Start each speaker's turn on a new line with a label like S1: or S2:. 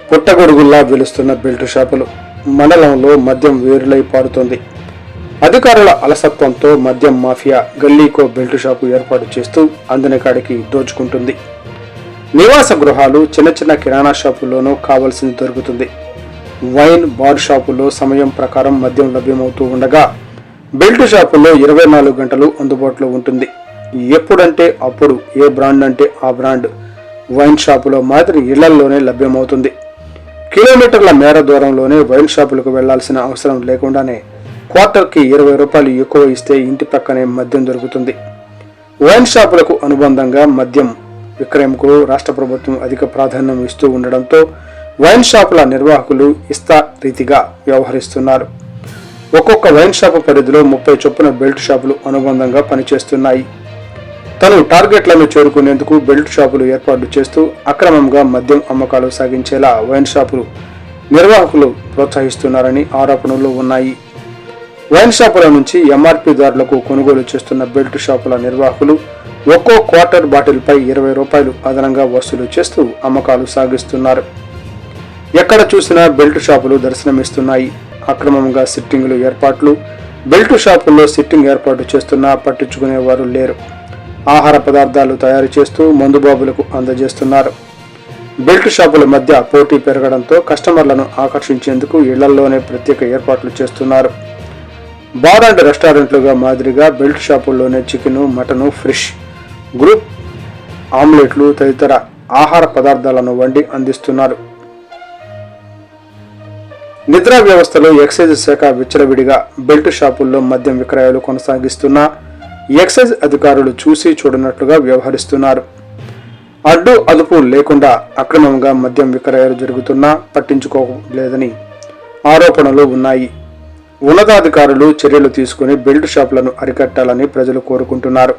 S1: పుట్టగొడుగుల్లా వెలుస్తున్న belt షాపులు. మండలంలో మద్యం వేరులై పారుతోంది. అధికారుల అలసత్వంతో మద్యం మాఫియా గల్లీకో బెల్ట్ షాపు ఏర్పాటు చేస్తూ అందిన కాడికి దోచుకుంటుంది. నివాస గృహాలు, చిన్న చిన్న కిరాణా షాపుల్లోనూ కావాల్సింది దొరుకుతుంది. వైన్, బార్ షాపుల్లో సమయం ప్రకారం మద్యం లభ్యమవుతూ ఉండగా బెల్ట్ షాపుల్లో 24 గంటలు అందుబాటులో ఉంటుంది. ఎప్పుడంటే అప్పుడు, ఏ బ్రాండ్ అంటే ఆ బ్రాండ్ వైన్ షాపులో మాదిరి ఇళ్లల్లోనే లభ్యమవుతుంది. కిలోమీటర్ల మేర దూరంలోనే వైన్ షాపులకు వెళ్లాల్సిన అవసరం లేకుండానే క్వార్టర్కి 20 రూపాయలు ఎక్కువ ఇస్తే ఇంటి పక్కనే మద్యం దొరుకుతుంది. వైన్ షాపులకు అనుబంధంగా మద్యం విక్రయంకు రాష్ట్ర ప్రభుత్వం అధిక ప్రాధాన్యం ఇస్తూ ఉండడంతో వైన్ షాపుల నిర్వాహకులు ఇస్తా రీతిగా వ్యవహరిస్తున్నారు. ఒక్కొక్క వైన్ షాపు పరిధిలో 30 చొప్పున బెల్ట్ షాపులు అనుబంధంగా పనిచేస్తున్నాయి. తను టార్గెట్లను చేరుకునేందుకు బెల్ట్ షాపులు ఏర్పాటు చేస్తూ అక్రమంగా మద్యం అమ్మకాలు సాగించేలా వైన్ షాపులు నిర్వాహకులు ప్రోత్సహిస్తున్నారని ఆరోపణలు ఉన్నాయి. వైన్ షాపుల నుంచి ఎంఆర్పీ దారులకు కొనుగోలు చేస్తున్న బెల్ట్ షాపుల నిర్వాహకులు ఒక్కో క్వార్టర్ బాటిల్పై 20 రూపాయలు అదనంగా వసూలు చేస్తూ అమ్మకాలు సాగిస్తున్నారు. ఎక్కడ చూసినా బెల్ట్ షాపులు దర్శనమిస్తున్నాయి. అక్రమంగా సిట్టింగులు ఏర్పాట్లు. బెల్ట్ షాపుల్లో సిట్టింగ్ ఏర్పాటు చేస్తున్నా పట్టించుకునేవారు లేరు. ఆహార పదార్థాలు తయారు చేస్తూ మందుబాబులకు అందజేస్తున్నారు. బెల్ట్ షాపుల మధ్య పోటీ పెరగడంతో కస్టమర్లను ఆకర్షించేందుకు ఇళ్లల్లోనే ప్రత్యేక ఏర్పాట్లు చేస్తున్నారు. బార్ అండ్ రెస్టారెంట్లుగా మాదిరిగా బెల్ట్ షాపుల్లోనే చికెను, మటను, ఫిష్, గ్రూప్ ఆమ్లెట్లు తదితర ఆహార పదార్థాలను వండి అందిస్తున్నారు. నిద్రా వ్యవస్థలో ఎక్సైజ్ శాఖ విచ్చలవిడిగా బెల్ట్ షాపుల్లో మద్యం విక్రయాలు కొనసాగిస్తున్నా ఎక్సైజ్ అధికారులు చూసి చూడనట్లుగా వ్యవహరిస్తున్నారు. అడ్డు అదుపు లేకుండా అక్రమంగా మద్యం విక్రయాలు జరుగుతున్నా పట్టించుకోలేదని ఆరోపణలు ఉన్నాయి. ఉన్నతాధికారులు చర్యలు తీసుకుని బెల్ట్ షాపులను అరికట్టాలని ప్రజలు కోరుకుంటున్నారు.